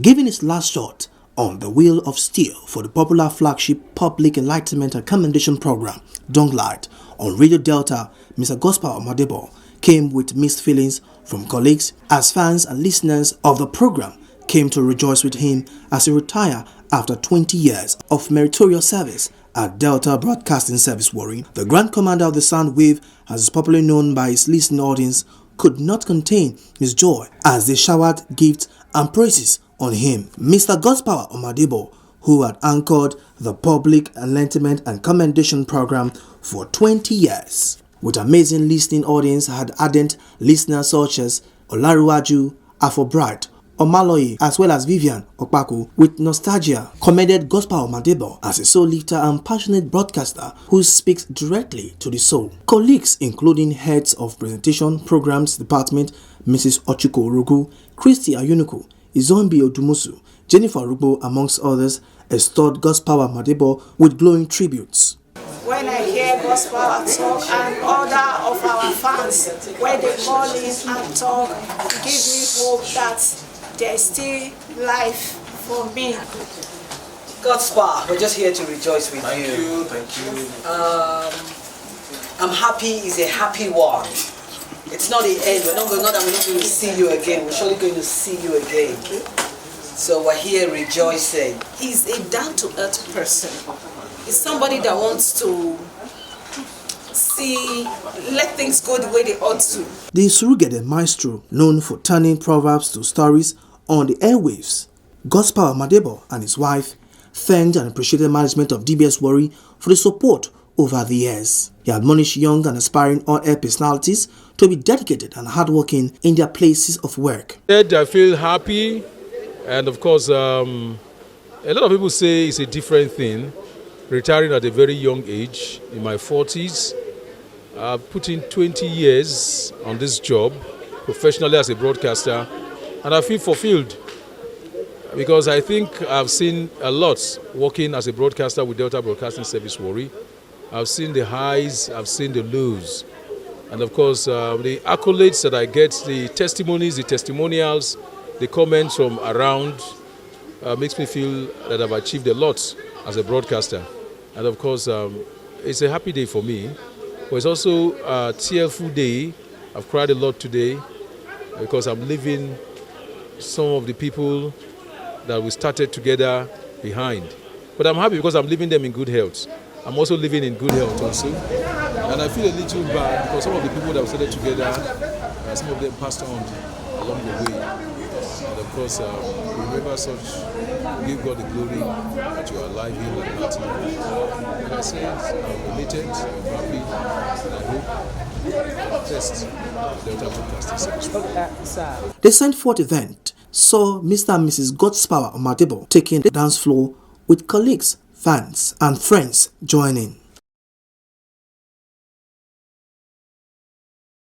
Giving his last shot on the wheel of steel for the popular flagship Public Enlightenment and Commendation Program, Light, on Radio Delta, Mr. Gospel Omadebo came with mixed feelings from colleagues as fans and listeners of the program came to rejoice with him as he retired after 20 years of meritorious service at Delta Broadcasting Service Warri. The Grand Commander of the Sound Wave, as is popularly known by his listening audience, could not contain his joy as they showered gifts and praises on him. Mr. Godspower Omadebo, who had anchored the Public Enlightenment and Commendation Program for 20 years, with amazing listening audience, had ardent listeners such as Olaruwaju, Afrobright, Omaloye, as well as Vivian Okpaku, with nostalgia, commended Gospel Omadebo as a soul lifter and passionate broadcaster who speaks directly to the soul. Colleagues, including heads of presentation programs department, Mrs. Ochuko Orogu, Christy Ayunuku, Izombi Odumusu, Jennifer Rugbo, amongst others, extolled Gospel Omadebo with glowing tributes. When I hear gospel talk and other of our fans, when they call in and talk, it gives me hope that there is still life for me. Gospel, we're just here to rejoice with you. Thank you. I'm happy is a happy one. It's not the end. We're not going to see you again. We're surely going to see you again. So we're here rejoicing. He's a down-to-earth person. He's somebody that wants to let things go the way they ought to. The Surugede maestro, known for turning proverbs to stories on the airwaves, Gospel Omadebo and his wife thanked and appreciated management of DBS Warri for the support over the years. He admonished young and aspiring on-air personalities to be dedicated and hardworking in their places of work. I feel happy, and of course, a lot of people say it's a different thing. Retiring at a very young age, in my 40s, I've put in 20 years on this job, professionally as a broadcaster, and I feel fulfilled because I think I've seen a lot working as a broadcaster with Delta Broadcasting Service Warri. I've seen the highs, I've seen the lows, and of course the accolades that I get, the testimonies, the testimonials, the comments from around makes me feel that I've achieved a lot as a broadcaster. And of course, it's a happy day for me, but it's also a tearful day. I've cried a lot today because I'm leaving some of the people that we started together behind. But I'm happy because I'm leaving them in good health. I'm also living in good health also. And I feel a little bad because some of the people that we started together, some of them passed on along the way. And of course, we remember such, we give God the glory that you are alive here and healthy. And I say, I'm elated, I'm happy, and I hope best Delta Broadcasting Service. The Send Forth event saw Mr. and Mrs. Godspower Omadebo taking the dance floor with colleagues, fans, and friends joining.